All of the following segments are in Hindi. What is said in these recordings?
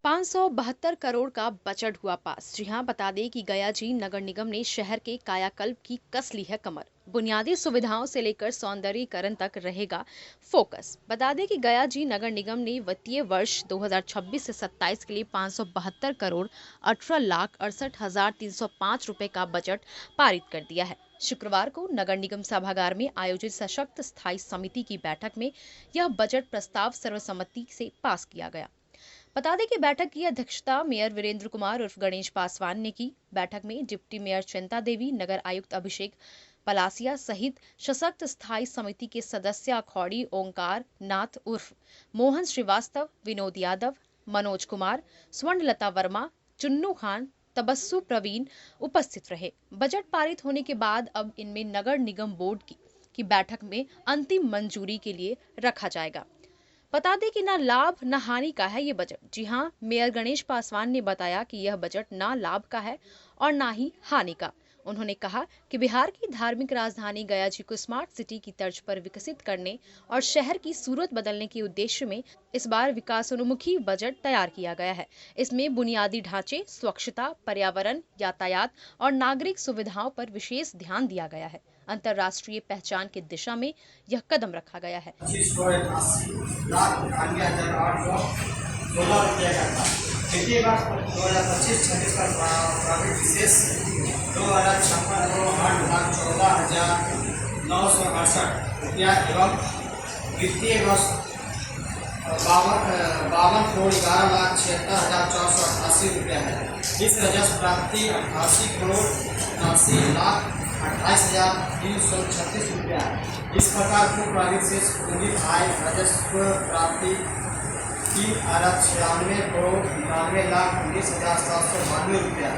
572 करोड़ का बजट हुआ पास। जी हां, बता दें कि गया जी नगर निगम ने शहर के कायाकल्प की कस ली है कमर। बुनियादी सुविधाओं से लेकर सौंदर्यीकरण तक रहेगा फोकस। बता दें कि गया जी नगर निगम ने वित्तीय वर्ष 2026 से 27 के लिए 572 करोड़ 18,68,305 रुपए का बजट पारित कर दिया है। शुक्रवार को नगर निगम सभागार में आयोजित सशक्त स्थायी समिति की बैठक में यह बजट प्रस्ताव सर्वसम्मति से पास किया गया। बता दें कि बैठक की अध्यक्षता मेयर वीरेंद्र कुमार उर्फ गणेश पासवान ने की। बैठक में डिप्टी मेयर चिंता देवी, नगर आयुक्त अभिषेक पलासिया सहित सशक्त स्थायी समिति के सदस्य अखौड़ी ओंकार नाथ उर्फ मोहन श्रीवास्तव, विनोद यादव, मनोज कुमार, स्वर्णलता वर्मा, चुन्नू खान, तबस्सु प्रवीण उपस्थित रहे। बजट पारित होने के बाद अब इनमें नगर निगम बोर्ड की बैठक में अंतिम मंजूरी के लिए रखा जाएगा। बता दें कि ना लाभ न हानि का है ये बजट। जी हां, मेयर गणेश पासवान ने बताया कि यह बजट ना लाभ का है और ना ही हानि का। उन्होंने कहा कि बिहार की धार्मिक राजधानी गया जी को स्मार्ट सिटी की तर्ज पर विकसित करने और शहर की सूरत बदलने के उद्देश्य में इस बार विकासोन्मुखी बजट तैयार किया गया है। इसमें बुनियादी ढांचे, स्वच्छता, पर्यावरण, यातायात और नागरिक सुविधाओं पर विशेष ध्यान दिया गया है। अंतर्राष्ट्रीय पहचान की दिशा में यह कदम रखा गया है। 25,88,816 का था। वित्तीय वर्ष 2025-26 का प्रारंभिक विशेष 2,56,8,14,968 एवं वित्तीय वर्ष 52,11,76,488 रुपया है। इस राजस्व प्राप्ति 88,28,336 रुपया है। इस प्रकार कुल प्रारंभिक शेष पूंजी आय राजस्व प्राप्ति 3,96,99,19,792 रुपया।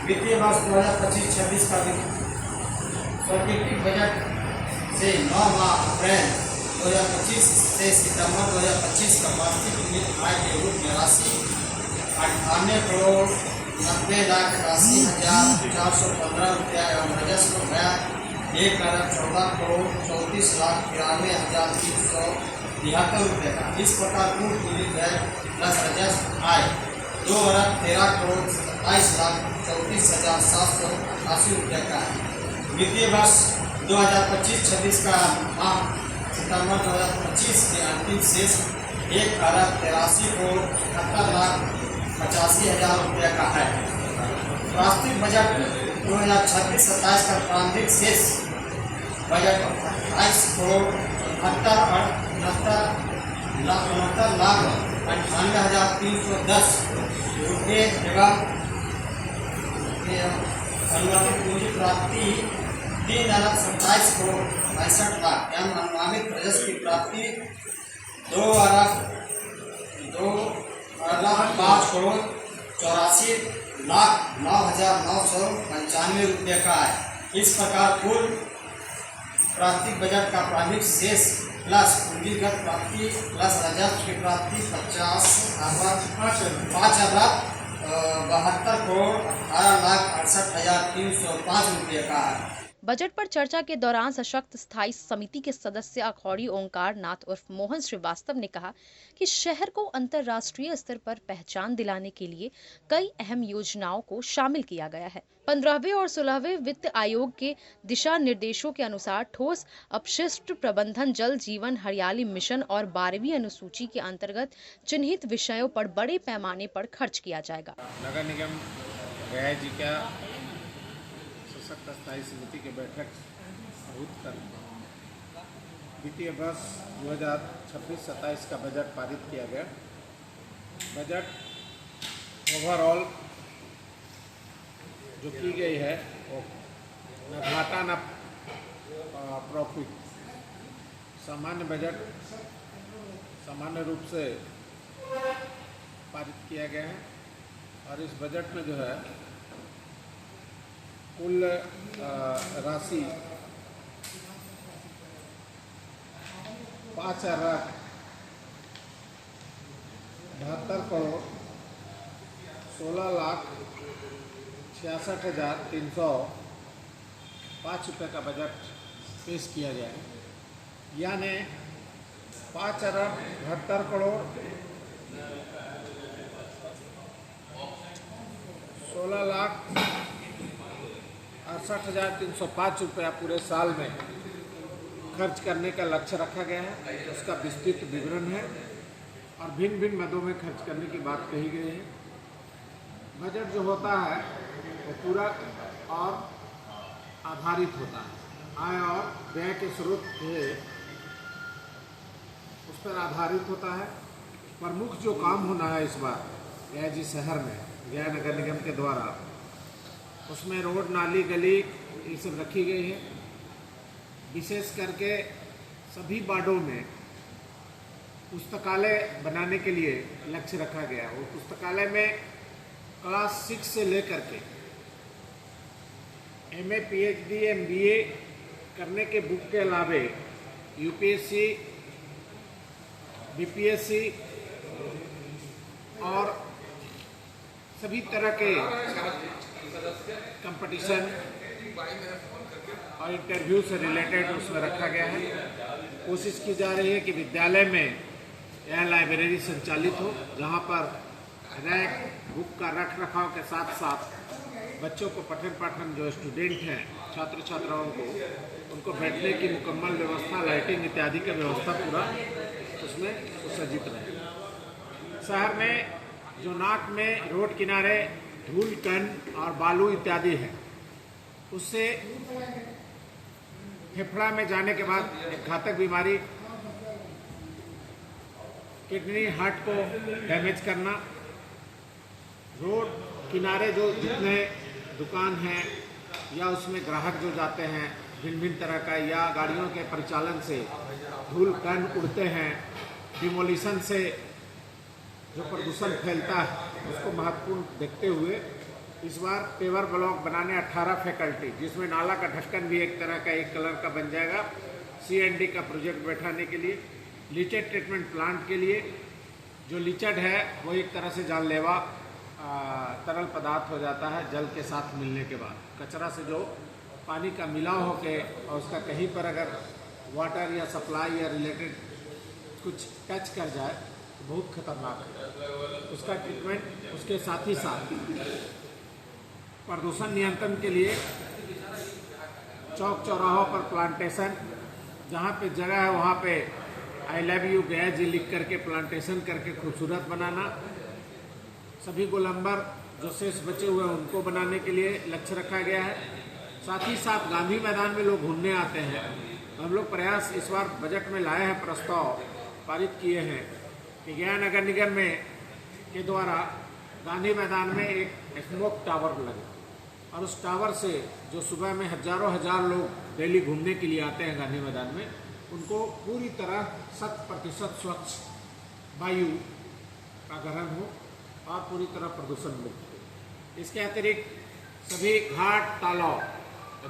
वित्तीय वर्ष 2025-26 का स्वीकृत बजट से 9 माह अप्रैल 2025 से सितंबर 2025 का वार्षिक निहित आय के रूप में राशि 98,90,80,415 रुपया एवं राजस्व गया 1,14,34,93,373 रुपये का। इस प्रकार कुल पूंजी व्यय प्लस राजस्व आय 2,13,27,34,788 रुपये का है। वित्तीय वर्ष 2025-26 का माह सितंबर 2025 के अंतिम शेष 1,83,78,85,000 रुपये का है। वास्तविक बजट 2026-27 का प्रारंभिक शेष बजट 28,69,98,98,310 रुपये एवं अनुमानित पूंजी प्राप्ति 3,27,65,00,000 एवं अनुमानित राजस्व की प्राप्ति 2,05,84,09,995 रुपये का है। इस प्रकार कुल प्राप्तिक बजट का प्रारंभिक शेष प्लस पूंजीगत प्राप्ति प्लस राजस्व की प्राप्ति 5,72,18,68,305 रुपये का है। बजट पर चर्चा के दौरान सशक्त स्थायी समिति के सदस्य अखौड़ी ओंकार नाथ उर्फ मोहन श्रीवास्तव ने कहा कि शहर को अंतर्राष्ट्रीय स्तर पर पहचान दिलाने के लिए कई अहम योजनाओं को शामिल किया गया है। 15वें और 16वें वित्त आयोग के दिशा निर्देशों के अनुसार ठोस अपशिष्ट प्रबंधन, जल जीवन हरियाली मिशन और 12वीं अनुसूची के अंतर्गत चिन्हित विषयों पर बड़े पैमाने पर खर्च किया जाएगा। नगर निगम गया जी का सशक्त स्थायी समिति की बैठक आहूत कर वित्तीय वर्ष 2026-27 का बजट पारित किया गया। बजट ओवरऑल जो की गई है वो न घाटा न प्रॉफिट, सामान्य बजट सामान्य रूप से पारित किया गया है। और इस बजट में जो है कुल राशि 5,72 करोड़ 16,66,305 रुपये का बजट पेश किया गया है। यानी 5,72 करोड़ ₹68,305 पूरे साल में खर्च करने का लक्ष्य रखा गया है। उसका विस्तृत विवरण है और भिन्न भिन्न मदों में खर्च करने की बात कही गई है। बजट जो होता है वो पूरक और आधारित होता है, आय और व्यय के स्रोत के उस पर आधारित होता है। प्रमुख जो काम होना है इस बार गया जी शहर में गया नगर निगम के द्वारा, उसमें रोड, नाली, गली ये सब रखी गई है। विशेष करके सभी वार्डों में पुस्तकालय बनाने के लिए लक्ष्य रखा गया। वो पुस्तकालय में क्लास 6 से लेकर के MA, PhD, MBA करने के बुक के अलावे UPSC, BPSC और सभी तरह के कंपटीशन और इंटरव्यू से रिलेटेड उसमें रखा गया है। कोशिश की जा रही है कि विद्यालय में यह लाइब्रेरी संचालित हो, जहां पर रैक, बुक का रख रखाव के साथ साथ बच्चों को पठन पाठन जो स्टूडेंट हैं, छात्र छात्राओं को, उनको बैठने की मुकम्मल व्यवस्था, लाइटिंग इत्यादि की व्यवस्था पूरा उसमें सुसज्जित रहे। शहर में जो नाक में रोड किनारे धूल, कण और बालू इत्यादि है, उससे फेफड़ा में जाने के बाद एक घातक बीमारी किडनी, हार्ट को डैमेज करना। रोड किनारे जो जितने दुकान हैं या उसमें ग्राहक जो जाते हैं भिन्न भिन्न तरह का, या गाड़ियों के परिचालन से धूल कण उड़ते हैं, डिमोलिशन से जो प्रदूषण फैलता है, उसको महत्वपूर्ण देखते हुए इस बार पेवर ब्लॉक बनाने 18 फैकल्टी, जिसमें नाला का ढक्कन भी एक तरह का एक कलर का बन जाएगा, C&D का प्रोजेक्ट बैठाने के लिए, लीचेड ट्रीटमेंट प्लांट के लिए। जो लीचेड है वो एक तरह से जानलेवा तरल पदार्थ हो जाता है जल के साथ मिलने के बाद। कचरा से जो पानी का मिलाव होके और उसका कहीं पर अगर वाटर या सप्लाई या रिलेटेड कुछ टच कर जाए तो बहुत खतरनाक है। उसका ट्रीटमेंट, उसके साथ ही साथ प्रदूषण नियंत्रण के लिए चौक चौराहों पर प्लांटेशन, जहाँ पे जगह है वहाँ पे I love you गया जी लिख करके प्लांटेशन करके खूबसूरत बनाना। सभी गोलंबर जो शेष बचे हुए हैं उनको बनाने के लिए लक्ष्य रखा गया है। साथ ही साथ गांधी मैदान में लोग घूमने आते हैं, हम लोग प्रयास इस बार बजट में लाए हैं, प्रस्ताव पारित किए हैं कि गया नगर निगम में के द्वारा गांधी मैदान में एक स्मोक टावर लगे और उस टावर से जो सुबह में हजारों हजार लोग डेली घूमने के लिए आते हैं गांधी मैदान में, उनको पूरी तरह 100% स्वच्छ वायु का ग्रहण हो और पूरी तरह प्रदूषण मुक्त हो। इसके अतिरिक्त सभी घाट, तालाब,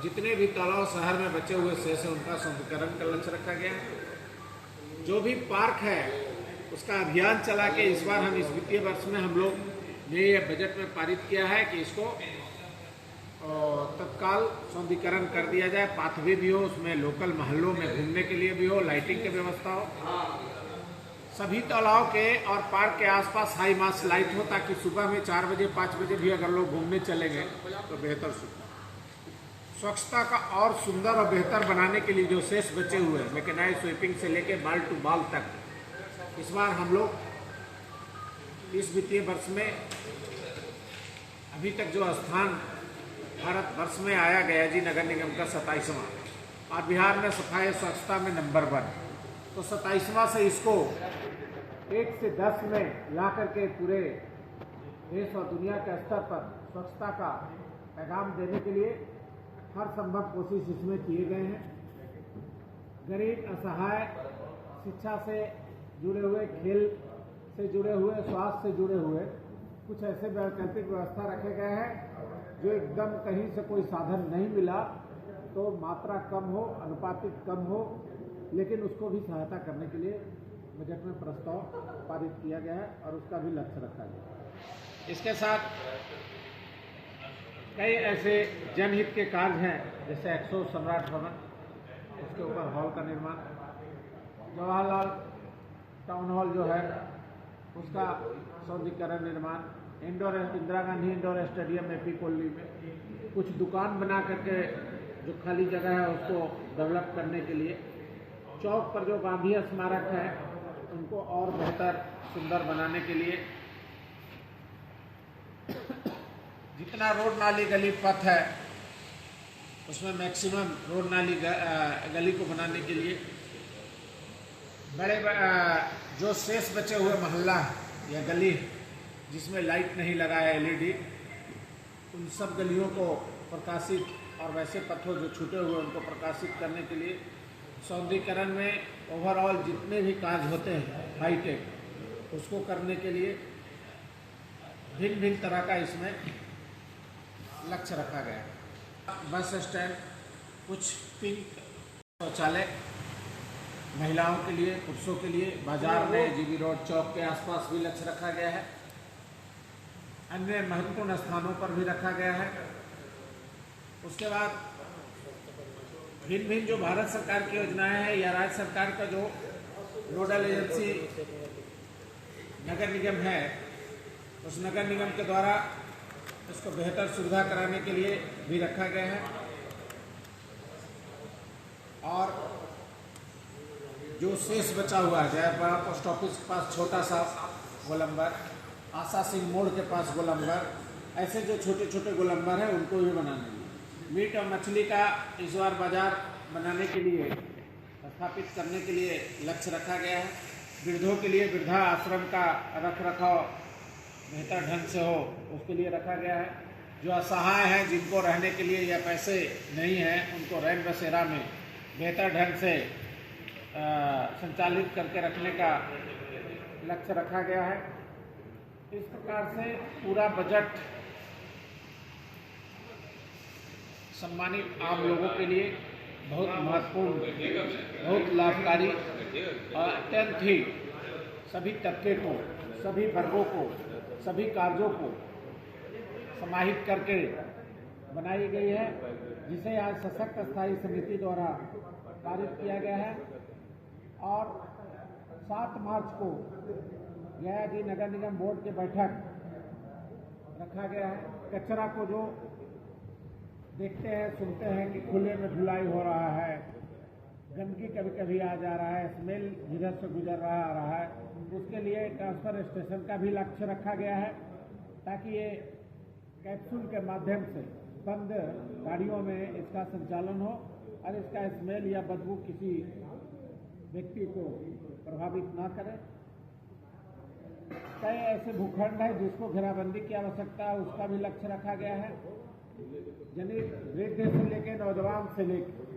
जितने भी तालाब शहर में बचे हुए शेष है उनका सौंदर्यीकरण का लक्ष्य रखा गया है। जो भी पार्क है उसका अभियान चला के इस बार हम इस वित्तीय वर्ष में हम लोग ने यह बजट में पारित किया है कि इसको तत्काल सौंदर्यीकरण कर दिया जाए। पाथवे भी हो, उसमें लोकल मोहल्लों में घूमने के लिए भी हो, लाइटिंग की व्यवस्था हो। सभी तालाब के और पार्क के आसपास हाई मास्ट लाइट हो, ताकि सुबह में 4 बजे 5 बजे भी अगर लोग घूमने चलेंगे तो बेहतर सुविधा। स्वच्छता का और सुंदर और बेहतर बनाने के लिए जो शेष बचे हुए हैं, मैकेनाइज स्वीपिंग से लेके बाल टू बाल तक, इस बार हम लोग इस वित्तीय वर्ष में अभी तक जो स्थान भारत वर्ष में आया गया जी नगर निगम का 27वां, और बिहार में सफाई स्वच्छता में नंबर 1, तो 27वां से इसको 1 से 10 में ला करके पूरे देश और दुनिया के स्तर पर स्वच्छता का पैगाम देने के लिए हर संभव कोशिश इसमें किए गए हैं। गरीब, असहाय, शिक्षा से जुड़े हुए, खेल से जुड़े हुए, स्वास्थ्य से जुड़े हुए कुछ ऐसे वैकल्पिक व्यवस्था रखे गए हैं जो एकदम कहीं से कोई साधन नहीं मिला तो मात्रा कम हो, अनुपातिक कम हो, लेकिन उसको भी सहायता करने के लिए बजट में प्रस्ताव पारित किया गया है और उसका भी लक्ष्य रखा गया है। इसके साथ कई ऐसे जनहित के कार्य हैं, जैसे एक्सो सम्राट भवन, उसके ऊपर हॉल का निर्माण, जवाहरलाल टाउन हॉल जो है उसका सौंदर्यीकरण निर्माण, Indira Gandhi indoor stadium AP colony में कुछ दुकान बना करके जो खाली जगह है उसको डेवलप करने के लिए, चौक पर जो गांधी स्मारक है उनको और बेहतर सुंदर बनाने के लिए, जितना रोड नाली गली पथ है उसमें मैक्सिमम रोड नाली गली को बनाने के लिए, जो शेष बचे हुए मोहल्ला या गली जिसमें लाइट नहीं लगा है एलईडी, उन सब गलियों को प्रकाशित और वैसे पथों जो छूटे हुए उनको प्रकाशित करने के लिए, सौंदर्यीकरण में ओवरऑल जितने भी कार्य होते हैं हाईटेक उसको करने के लिए भिन्न भिन्न तरह का इसमें लक्ष्य रखा गया है। बस स्टैंड, कुछ पिंक शौचालय महिलाओं के लिए, पुरुषों के लिए, बाजार में जीबी रोड चौक के आसपास भी लक्ष्य रखा गया है। अन्य महत्वपूर्ण स्थानों पर भी रखा गया है। उसके बाद भिन्न भिन्न जो भारत सरकार की योजनाएं हैं या राज्य सरकार का जो नोडल एजेंसी नगर निगम है, उस नगर निगम के द्वारा इसको बेहतर सुविधा कराने के लिए भी रखा गया है। और जो शेष बचा हुआ है, जयपुर पोस्ट ऑफिस के पास छोटा सा गोलंबर, आशा सिंह मोड़ के पास गोलंबर, ऐसे जो छोटे छोटे गोलंबर हैं उनको भी बनाने लिए, मीट और मछली का इस बार बाजार बनाने के लिए, स्थापित करने के लिए लक्ष्य रखा गया है। वृद्धों के लिए वृद्धा आश्रम का रख रखाव बेहतर ढंग से हो उसके लिए रखा गया है। जो असहाय हैं, जिनको रहने के लिए या पैसे नहीं हैं, उनको रैन बसेरा में बेहतर ढंग से संचालित करके रखने का लक्ष्य रखा गया है। इस प्रकार से पूरा बजट सम्मानित आम लोगों के लिए बहुत महत्वपूर्ण, बहुत लाभकारी और अत्यंत ही सभी तबके को, सभी वर्गों को, सभी कार्यों को समाहित करके बनाई गई है, जिसे आज सशक्त स्थायी समिति द्वारा पारित किया गया है। और 7 मार्च को गया कि नगर निगम बोर्ड की बैठक रखा गया है। कचरा को जो देखते हैं, सुनते हैं कि खुले में धुलाई हो रहा है, गंदगी कभी कभी आ जा रहा है, स्मेल जिधर से गुजर रहा है, उसके लिए ट्रांसफर स्टेशन का भी लक्ष्य रखा गया है, ताकि ये कैप्सूल के माध्यम से बंद गाड़ियों में इसका संचालन हो और इसका स्मेल या बदबू किसी व्यक्ति को प्रभावित ना करे। कई ऐसे भूखंड है जिसको घेराबंदी की आवश्यकता है, उसका भी लक्ष्य रखा गया है। यानी वृद्ध से लेकर नौजवान से लेकर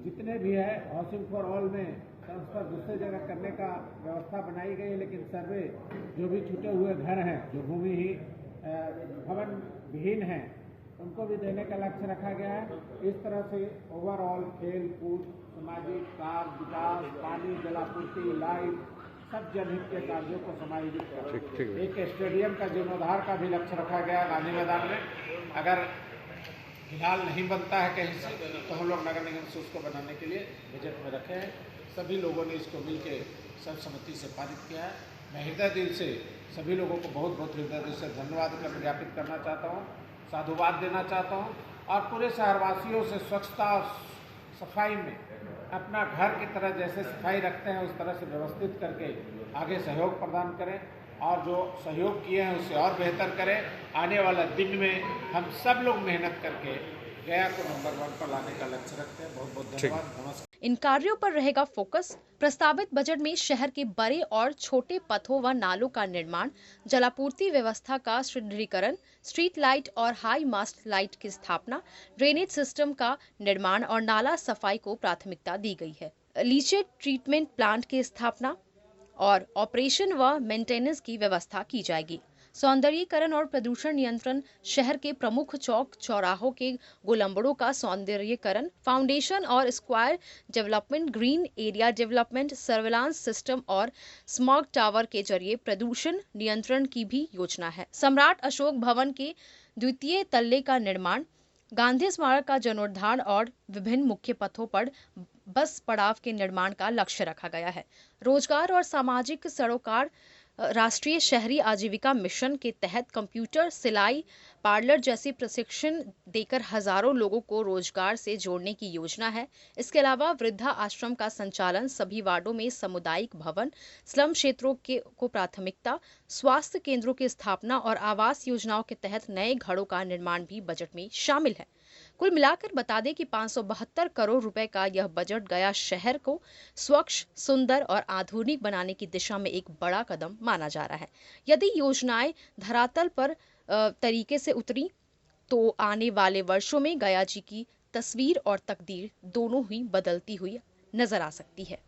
जितने भी है, हाउसिंग फॉर ऑल में ट्रांसफर दूसरे जगह करने का व्यवस्था बनाई गई है। लेकिन सर्वे जो भी छूटे हुए घर हैं, जो भूमि ही भवन विहीन हैं, उनको भी देने का लक्ष्य रखा गया है। इस तरह से ओवरऑल खेल कूद, सामाजिक कार्य, विकास, पानी, जलापूर्ति, लाइट, सब जनहित के कार्यों को समायोजित कर एक स्टेडियम का जीर्णोद्धार का भी लक्ष्य रखा गया गांधी मैदान में। अगर फिलहाल नहीं बनता है कहीं से, तो हम लोग नगर निगम से उसको बनाने के लिए बजट में रखे हैं। सभी लोगों ने इसको मिलकर सर्वसम्मति से पारित किया है। मैं हृदय दिल से सभी लोगों को बहुत बहुत हृदय दिल से धन्यवाद ज्ञापित करना चाहता हूँ, साधुवाद देना चाहता हूँ और पूरे शहरवासियों से स्वच्छता और सफाई में अपना घर की तरह जैसे सफाई रखते हैं उस तरह से व्यवस्थित करके आगे सहयोग प्रदान करें और जो सहयोग किए हैं उससे और बेहतर करें। आने वाला दिन में हम सब लोग मेहनत करके गया को नंबर 1 पर लाने का लक्ष्य रखते हैं। बहुत बहुत धन्यवाद, नमस्कार। इन कार्यों पर रहेगा फोकस। प्रस्तावित बजट में शहर के बड़े और छोटे पथों व नालों का निर्माण, जलापूर्ति व्यवस्था का सुदृढ़ीकरण, स्ट्रीट लाइट और हाई मास्ट लाइट की स्थापना, ड्रेनेज सिस्टम का निर्माण और नाला सफाई को प्राथमिकता दी गई है। लीचेज ट्रीटमेंट प्लांट की स्थापना और ऑपरेशन व मेंटेनेंस की व्यवस्था की जाएगी। सौंदर्यीकरण और प्रदूषण नियंत्रण, शहर के प्रमुख चौक चौराहों के गोलंबरों का सौंदर्यीकरण, फाउंडेशन और square development, green area development, surveillance system और स्मॉग टावर के जरिए प्रदूषण नियंत्रण की भी योजना है। सम्राट अशोक भवन के द्वितीय तल्ले का निर्माण, गांधी स्मारक का जीर्णोद्धार और विभिन्न मुख्य पथों पर बस पड़ाव के निर्माण का लक्ष्य रखा गया है। रोजगार और सामाजिक सरोकार राष्ट्रीय शहरी आजीविका मिशन के तहत कंप्यूटर, सिलाई, पार्लर जैसी प्रशिक्षण देकर हजारों लोगों को रोजगार से जोड़ने की योजना है। इसके अलावा वृद्धा आश्रम का संचालन, सभी वार्डों में सामुदायिक भवन, स्लम क्षेत्रों को प्राथमिकता, स्वास्थ्य केंद्रों की स्थापना और आवास योजनाओं के तहत नए घरों का निर्माण भी बजट में शामिल है। कुल मिलाकर बता दें कि 572 करोड़ रुपए का यह बजट गया शहर को स्वच्छ, सुंदर और आधुनिक बनाने की दिशा में एक बड़ा कदम माना जा रहा है। यदि योजनाएं धरातल पर तरीके से उतरी तो आने वाले वर्षों में गया जी की तस्वीर और तकदीर दोनों ही बदलती हुई नजर आ सकती है।